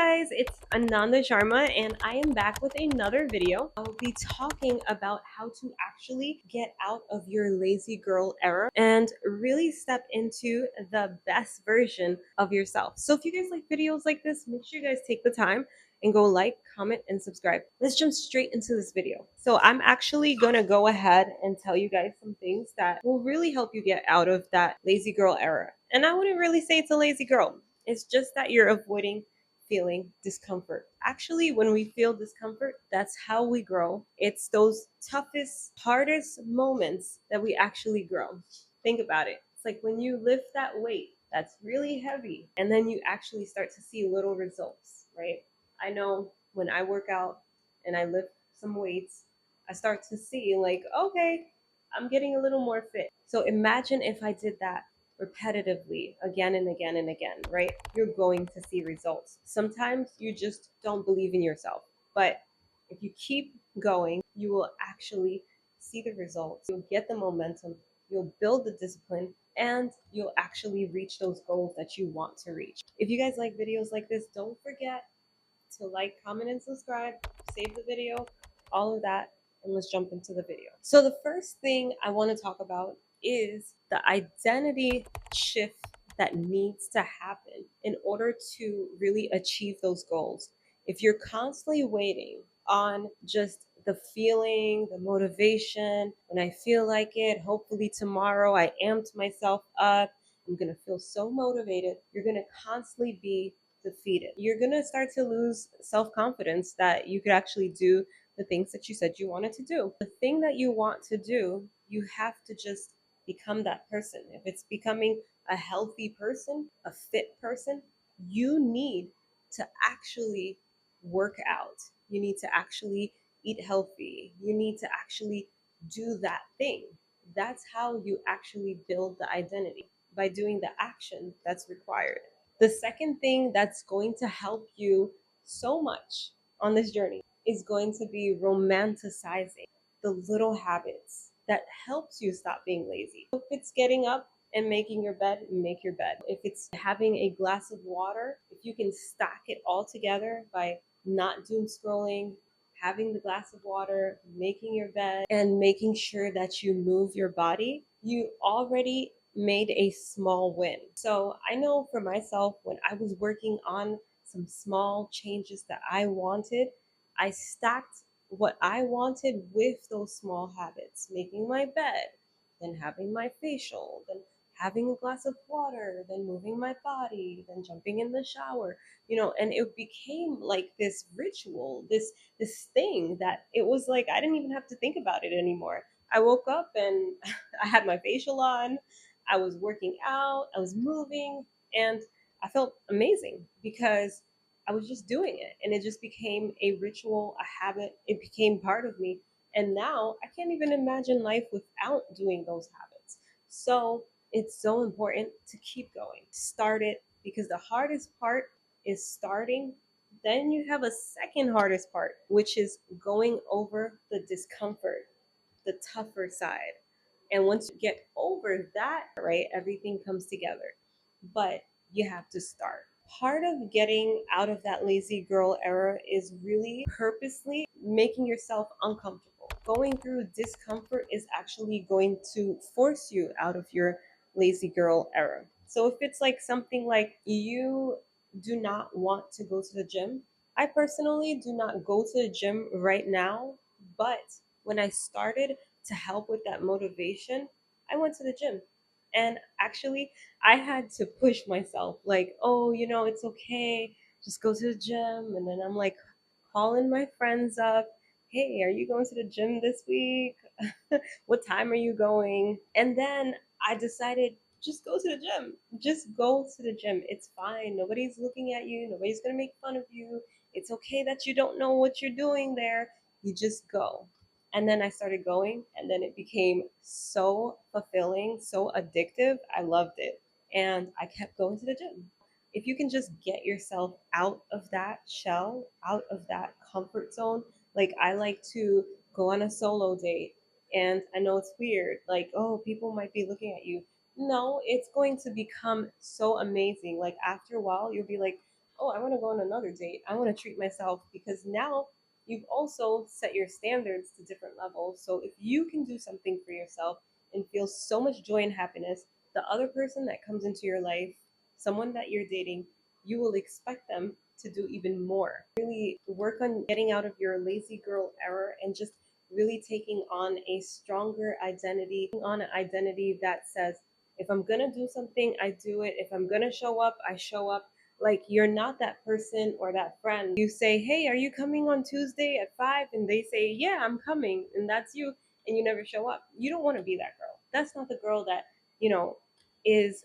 guys, it's Ananda Sharma and I am back with another video. I will be talking about how to actually get out of your lazy girl era and really step into the best version of yourself. So if you guys like videos like this, make sure you guys take the time and go like, comment, and subscribe. Let's jump straight into this video. So I'm actually gonna go ahead and tell you guys some things that will really help you get out of that lazy girl era. And I wouldn't really say it's a lazy girl. It's just that you're avoiding feeling discomfort. Actually, when we feel discomfort, that's how we grow. It's those toughest, hardest moments that we actually grow. Think about it. It's like when you lift that weight that's really heavy and then you actually start to see little results, right? I know when I work out and I lift some weights, I start to see like, okay, I'm getting a little more fit. So imagine if I did that repetitively again and again and again, right? You're going to see results. Sometimes you just don't believe in yourself, but if you keep going, you will actually see the results. You'll get the momentum, you'll build the discipline, and you'll actually reach those goals that you want to reach. If you guys like videos like this, don't forget to like, comment, and subscribe, save the video, all of that, and let's jump into the video. So the first thing I want to talk about is the identity shift that needs to happen in order to really achieve those goals. If you're constantly waiting on just the feeling, the motivation, when I feel like it, hopefully tomorrow I amped myself up, I'm going to feel so motivated, you're going to constantly be defeated. You're going to start to lose self-confidence that you could actually do the things that you said you wanted to do. The thing that you want to do, you have to just become that person. If it's becoming a healthy person, a fit person, you need to actually work out. You need to actually eat healthy. You need to actually do that thing. That's how you actually build the identity, by doing the action that's required. The second thing that's going to help you so much on this journey is going to be romanticizing the little habits that helps you stop being lazy. If it's getting up and making your bed, make your bed. If it's having a glass of water, if you can stack it all together by not doom scrolling, having the glass of water, making your bed, and making sure that you move your body, you already made a small win. So I know for myself, when I was working on some small changes that I wanted, I stacked what I wanted with those small habits, making my bed, then having my facial, then having a glass of water, then moving my body, then jumping in the shower, and it became like this ritual, this thing that it was like I didn't even have to think about it anymore. I woke up and I had my facial on, I was working out, I was moving, and I felt amazing because I was just doing it. And it just became a ritual, a habit. It became part of me. And now I can't even imagine life without doing those habits. So it's so important to keep going. Start it, because the hardest part is starting. Then you have a second hardest part, which is going over the discomfort, the tougher side. And once you get over that, right, everything comes together. But you have to start. Part of getting out of that lazy girl era is really purposely making yourself uncomfortable. Going through discomfort is actually going to force you out of your lazy girl era. So if it's like something like you do not want to go to the gym, I personally do not go to the gym right now, but when I started to help with that motivation, I went to the gym. And actually, I had to push myself, like, oh, it's okay, just go to the gym. And then I'm like calling my friends up, hey, are you going to the gym this week? What time are you going? And then I decided, just go to the gym. Just go to the gym. It's fine. Nobody's looking at you. Nobody's going to make fun of you. It's okay that you don't know what you're doing there. You just go. And then I started going, and then it became so fulfilling, so addictive. I loved it. And I kept going to the gym. If you can just get yourself out of that shell, out of that comfort zone, like I like to go on a solo date. And I know it's weird, like, oh, people might be looking at you. No, it's going to become so amazing. Like after a while, you'll be like, oh, I want to go on another date. I want to treat myself, because now you've also set your standards to different levels. So if you can do something for yourself and feel so much joy and happiness, the other person that comes into your life, someone that you're dating, you will expect them to do even more. Really work on getting out of your lazy girl era and just really taking on a stronger identity, on an identity that says, if I'm gonna do something, I do it. If I'm gonna show up, I show up. Like, you're not that person or that friend. You say, hey, are you coming on Tuesday at 5? And they say, yeah, I'm coming. And that's you. And you never show up. You don't want to be that girl. That's not the girl that, you know, is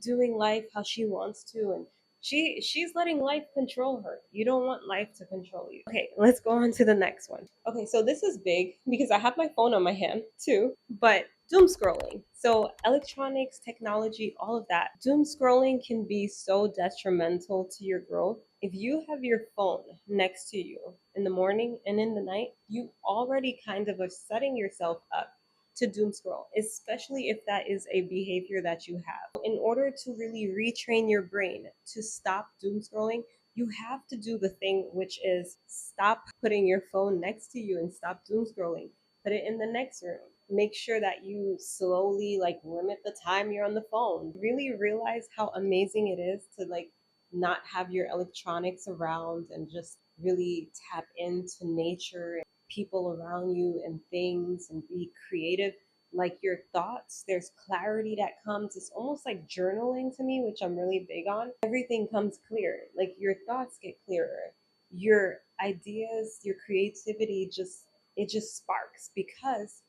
doing life how she wants to, and she's letting life control her. You don't want life to control you. Okay, let's go on to the next one. Okay, so this is big because I have my phone on my hand too, but doom scrolling. So electronics, technology, all of that. Doom scrolling can be so detrimental to your growth. If you have your phone next to you in the morning and in the night, you already kind of are setting yourself up to doom scroll, especially if that is a behavior that you have. In order to really retrain your brain to stop doom scrolling, you have to do the thing, which is stop putting your phone next to you and stop doom scrolling. Put it in the next room. Make sure that you slowly like limit the time you're on the phone. Really realize how amazing it is to like not have your electronics around and just really tap into nature, people around you and things, and be creative. Like your thoughts, there's clarity that comes. It's almost like journaling to me, which I'm really big on. Everything comes clear. Like your thoughts get clearer. Your ideas, your creativity just, it just sparks because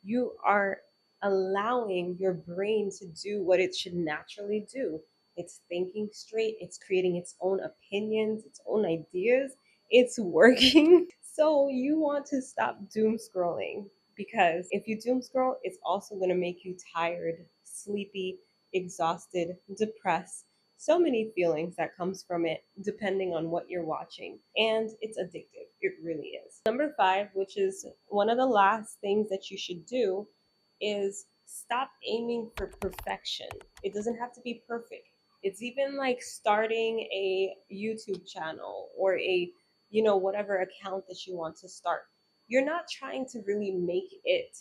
you are allowing your brain to do what it should naturally do. It's thinking straight, it's creating its own opinions, its own ideas, it's working. So you want to stop doom scrolling, because if you doom scroll, it's also going to make you tired, sleepy, exhausted, depressed. So many feelings that comes from it depending on what you're watching, and it's addictive. It really is. Number 5, which is one of the last things that you should do, is stop aiming for perfection. It doesn't have to be perfect. It's even like starting a YouTube channel or a, whatever account that you want to start. You're not trying to really make it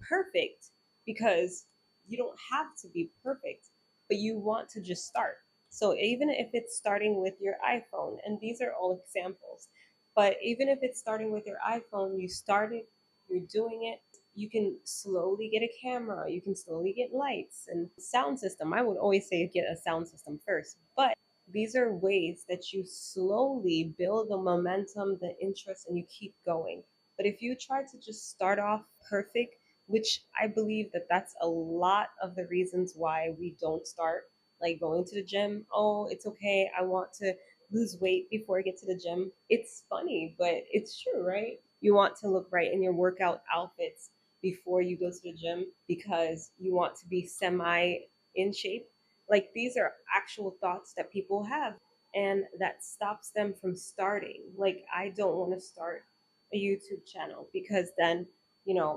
perfect, because you don't have to be perfect, but you want to just start. So even if it's starting with your iPhone, and these are all examples, but even if it's starting with your iPhone, you started, you're doing it, you can slowly get a camera, you can slowly get lights and sound system. I would always say get a sound system first, but these are ways that you slowly build the momentum, the interest, and you keep going. But if you try to just start off perfect, which I believe that that's a lot of the reasons why we don't start, like going to the gym. Oh, it's okay. I want to lose weight before I get to the gym. It's funny, but it's true, right? You want to look right in your workout outfits before you go to the gym because you want to be semi in shape. Like, these are actual thoughts that people have, and that stops them from starting. Like, I don't want to start a YouTube channel because then,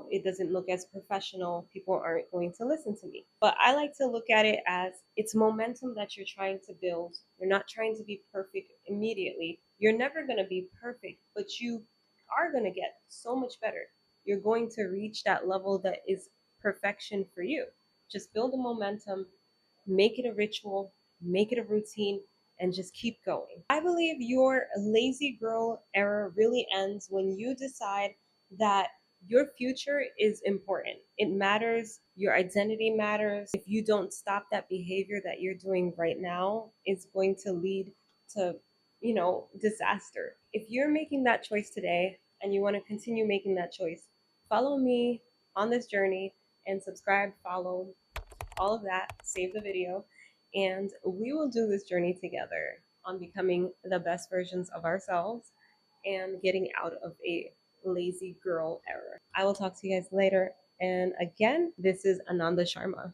it doesn't look as professional. People aren't going to listen to me. But I like to look at it as it's momentum that you're trying to build. You're not trying to be perfect immediately. You're never going to be perfect, but you are going to get so much better. You're going to reach that level that is perfection for you. Just build a momentum, make it a ritual, make it a routine, and just keep going. I believe your lazy girl era really ends when you decide that your future is important. It matters. Your identity matters. If you don't stop that behavior that you're doing right now, it's going to lead to, disaster. If you're making that choice today and you want to continue making that choice, follow me on this journey and subscribe, follow, all of that, save the video, and we will do this journey together on becoming the best versions of ourselves and getting out of a lazy girl era. I will talk to you guys later. And again, this is Ananda Sharma.